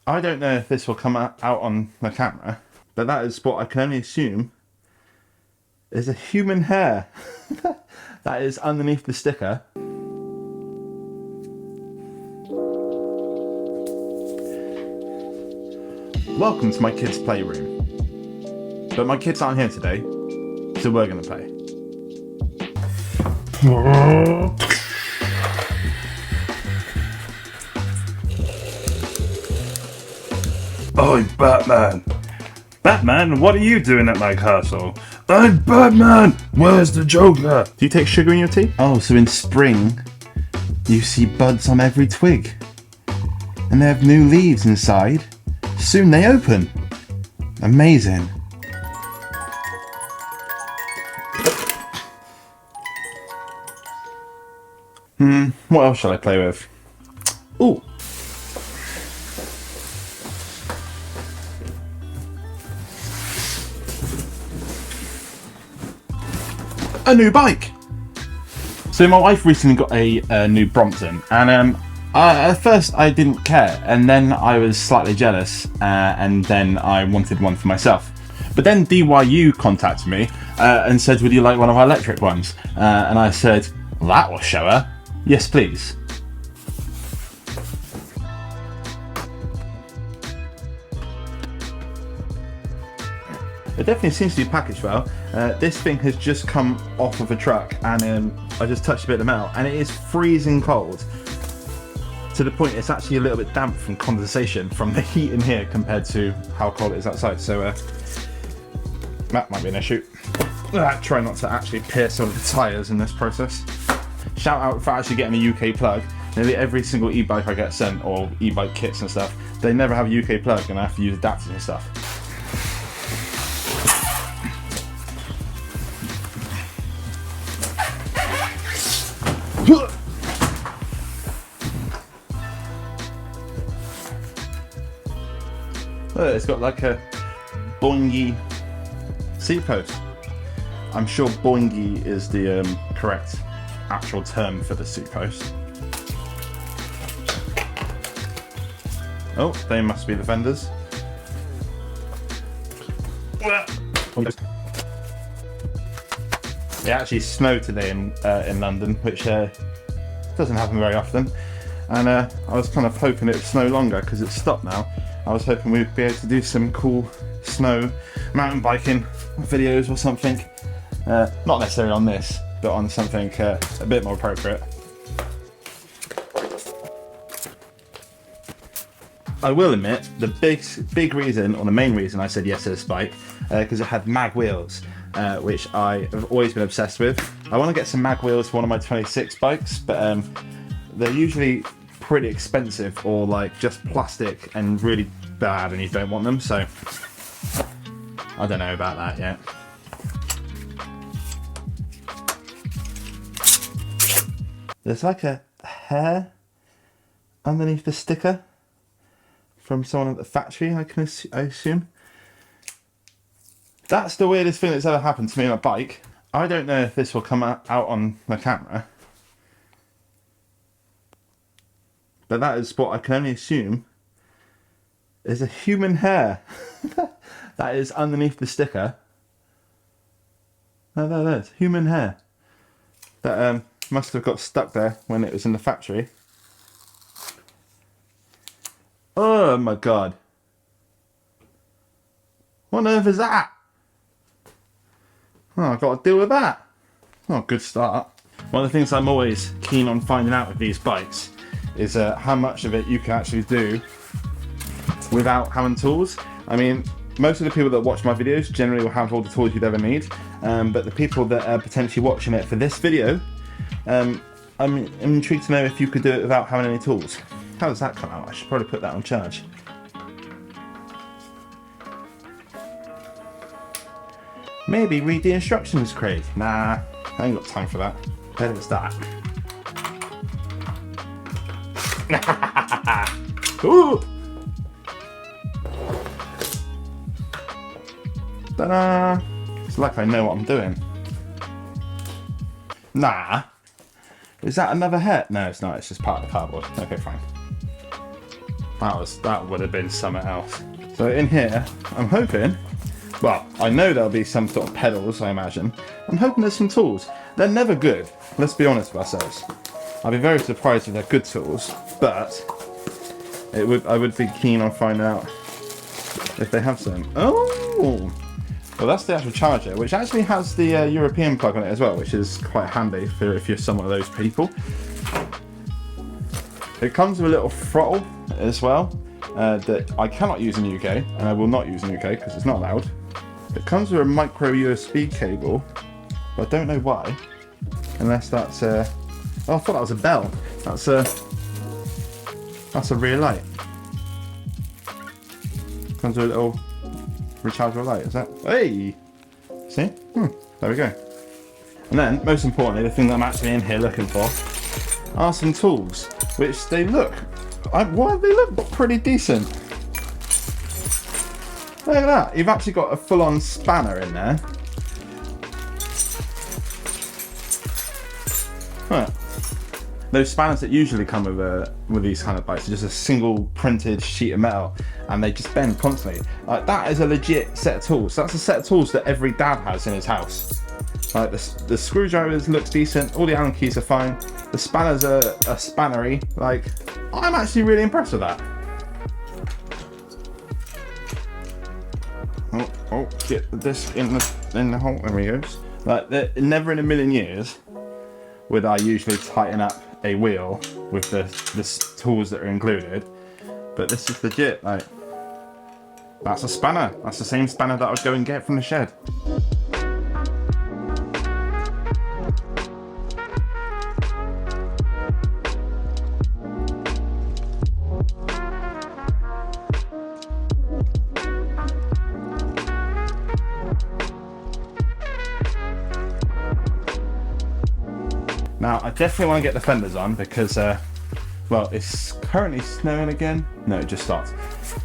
I don't know if this will come out on the camera, but that is what I can only assume is a human hair that is underneath the sticker. Welcome to my kids' playroom. But my kids aren't here today, so we're gonna play. I'm Batman. Batman, what are you doing at my castle? I'm Batman! Where's the Joker? Do you take sugar in your tea? Oh, so in spring, you see buds on every twig. And they have new leaves inside. Soon they open. Amazing. What else shall I play with? Ooh. A new bike. So my wife recently got a new Brompton, and at first I didn't care, and then I was slightly jealous, and then I wanted one for myself. But then DYU contacted me and said, "Would you like one of our electric ones?" And I said, "That will show her. Yes, please." It definitely seems to be packaged well. This thing has just come off of a truck, and I just touched a bit of the metal, and it is freezing cold. To the point it's actually a little bit damp from condensation from the heat in here compared to how cold it is outside. So that might be an issue. Try not to actually pierce all the tyres in this process. Shout out for actually getting a UK plug. Nearly every single e-bike I get sent, or e-bike kits and stuff, they never have a UK plug, and I have to use adapters and stuff. Look, it's got like a boingy seat post. I'm sure boingy is the correct actual term for the seat post. Oh, they must be the Fenders. It actually snowed today in London, which doesn't happen very often. And I was kind of hoping it would snow longer because it's stopped now. I was hoping we'd be able to do some cool snow mountain biking videos or something. Not necessarily on this, but on something a bit more appropriate. I will admit, the big reason, or the main reason I said yes to this bike, because it had mag wheels, which I have always been obsessed with. I want to get some mag wheels for one of my 26 bikes, but they're usually pretty expensive, or like just plastic and really bad and you don't want them, so I don't know about that yet. There's like a hair underneath the sticker from someone at the factory, I assume. That's the weirdest thing that's ever happened to me on a bike. I don't know if this will come out on the camera, but that is what I can only assume is a human hair that is underneath the sticker. Oh, there's human hair that must have got stuck there when it was in the factory. Oh my god. What on earth is that? Oh, I've got to deal with that. Oh, good start. One of the things I'm always keen on finding out with these bikes is how much of it you can actually do without having tools. I mean, most of the people that watch my videos generally will have all the tools you'd ever need, but the people that are potentially watching it for this video, I'm intrigued to know if you could do it without having any tools. How does that come out? I should probably put that on charge. Maybe read the instructions, Craig. Nah, I ain't got time for that. Better start. Ooh! Ta-da! It's like I know what I'm doing. Nah. Is that another hair? No, it's not. It's just part of the cardboard. Okay, fine. That would have been something else. So in here, I'm hoping, well, I know there'll be some sort of pedals, I imagine. I'm hoping there's some tools. They're never good, let's be honest with ourselves. I'd be very surprised if they're good tools, but I would be keen on finding out if they have some. Oh! Well, that's the actual charger, which actually has the European plug on it as well, which is quite handy for if you're some of those people. It comes with a little throttle as well that I cannot use in the UK, and I will not use in the UK because it's not allowed. It comes with a micro USB cable, but I don't know why, unless that's oh, I thought that was a bell. That's a rear light. Comes with a little rechargeable light. Is that? Hey, see? There we go. And then, most importantly, the thing that I'm actually in here looking for are some tools, which they look. Well, they look pretty decent. Look at that. You've actually got a full-on spanner in there. Huh. Those spanners that usually come with these kind of bikes are just a single printed sheet of metal, and they just bend constantly. Like, that is a legit set of tools. That's a set of tools that every dad has in his house. Like the screwdrivers looks decent. All the Allen keys are fine. The spanners are spannery. Like, I'm actually really impressed with that. Oh, get the disc in the hole. There we go. Like, never in a million years would I usually tighten up a wheel with the tools that are included, but this is legit. Like, that's a spanner. That's the same spanner that I would go and get from the shed. Now, I definitely want to get the fenders on because, well, it's currently snowing again. No, it just stopped.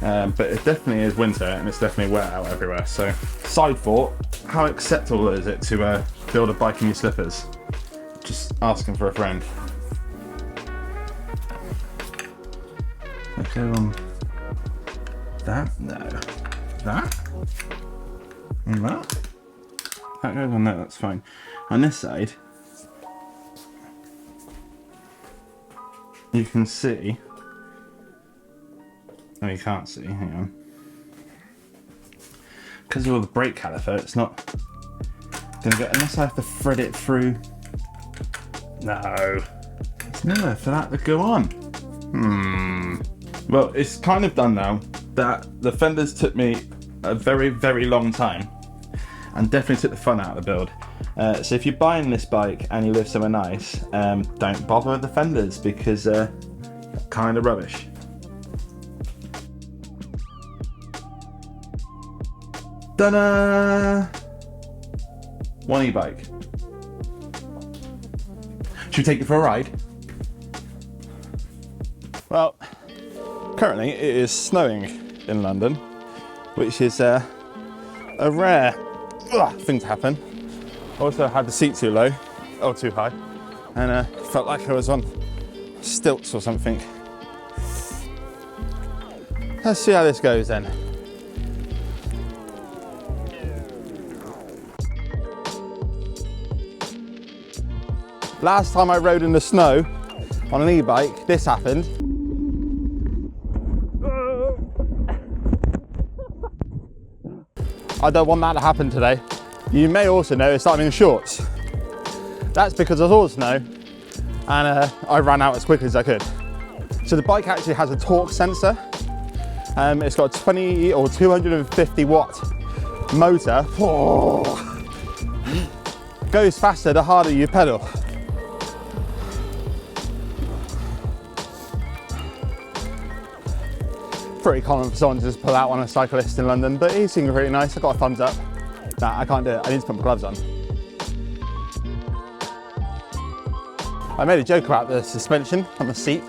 But it definitely is winter and it's definitely wet out everywhere. So, side thought, how acceptable is it to build a bike in your slippers? Just asking for a friend. Let's go on that. No. That? And that? That goes on there, that's fine. On this side, you can see, oh, you can't see, hang on. Because of all the brake caliper, it's not gonna get, unless I have to thread it through. No, it's nowhere for that to go on. Well, it's kind of done now. That the fenders took me a very, very long time and definitely took the fun out of the build. So if you're buying this bike and you live somewhere nice, don't bother with the fenders because they're kind of rubbish. Ta-da! One e-bike. Should we take it for a ride? Well, currently it is snowing in London, which is a rare thing to happen. Also had the seat too low, or too high, and felt like I was on stilts or something. Let's see how this goes then. Last time I rode in the snow on an e-bike, this happened. I don't want that to happen today. You may also notice that I'm in shorts. That's because I saw the snow and I ran out as quickly as I could. So the bike actually has a torque sensor. It's got a 20 or 250 watt motor. Goes faster the harder you pedal. Pretty common for someone to just pull out on a cyclist in London, but he seemed pretty nice. I got a thumbs up. Nah, I can't do it. I need to put my gloves on. I made a joke about the suspension on the seat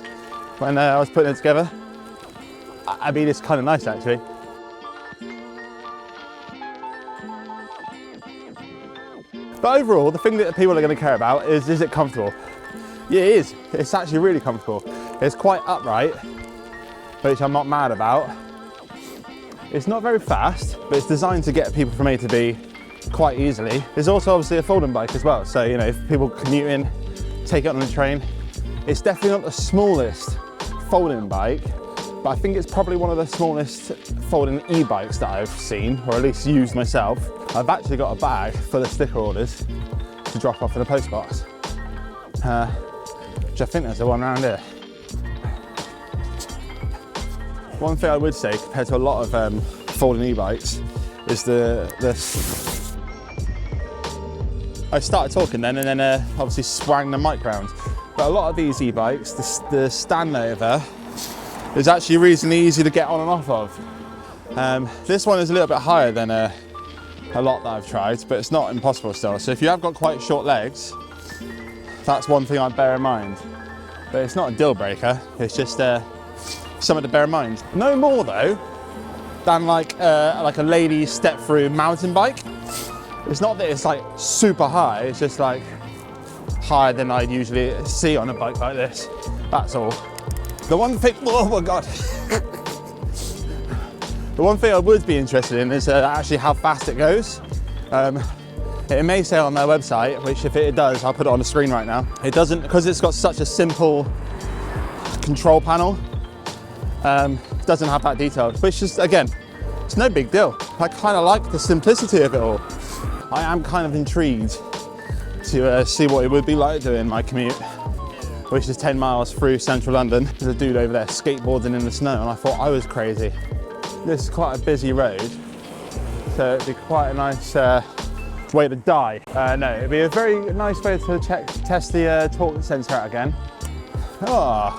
when I was putting it together. I mean, it's kind of nice actually. But overall, the thing that people are going to care about is it comfortable? Yeah, it is. It's actually really comfortable. It's quite upright. which I'm not mad about. It's not very fast, but it's designed to get people from A to B quite easily. It's also obviously a folding bike as well, so you know, if people commute in, take it on the train. It's definitely not the smallest folding bike, but I think it's probably one of the smallest folding e-bikes that I've seen, or at least used myself. I've actually got a bag full of sticker orders to drop off in the post box, which I think there's the one around here. One thing I would say compared to a lot of folding e-bikes is I started talking then and then obviously swang the mic round. But a lot of these e-bikes, the standover is actually reasonably easy to get on and off of. This one is a little bit higher than a lot that I've tried, but it's not impossible still. So if you have got quite short legs, that's one thing I'd bear in mind. But it's not a deal breaker, it's just something to bear in mind. No more though than like a lady step through mountain bike. It's not that it's like super high, it's just like higher than I'd usually see on a bike like this. That's all. The one thing, oh my God. The one thing I would be interested in is actually how fast it goes. It may say on their website, which if it does, I'll put it on the screen right now. It doesn't, because it's got such a simple control panel, doesn't have that detailed, which is, again, it's no big deal. I kind of like the simplicity of it all. I am kind of intrigued to see what it would be like doing my commute, which is 10 miles through central London. There's a dude over there skateboarding in the snow, and I thought I was crazy. This is quite a busy road, so it'd be quite a nice way to die. No, it'd be a very nice way to test the torque sensor out again. Oh,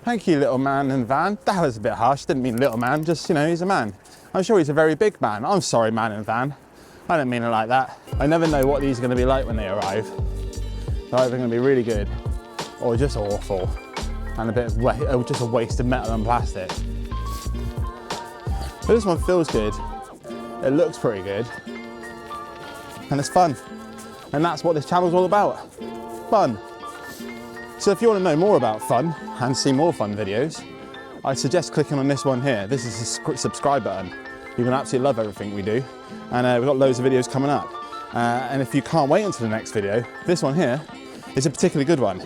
thank you, little man and van. That was a bit harsh, didn't mean little man, just, you know, he's a man. I'm sure he's a very big man. I'm sorry, man and van. I don't mean it like that. I never know what these are gonna be like when they arrive. They're either gonna be really good or just awful and a bit of just a waste of metal and plastic. But this one feels good. It looks pretty good. And it's fun. And that's what this channel's all about. Fun. So if you want to know more about fun and see more fun videos, I suggest clicking on this one here. This is the subscribe button. You're gonna absolutely love everything we do. And we've got loads of videos coming up. And if you can't wait until the next video, this one here is a particularly good one.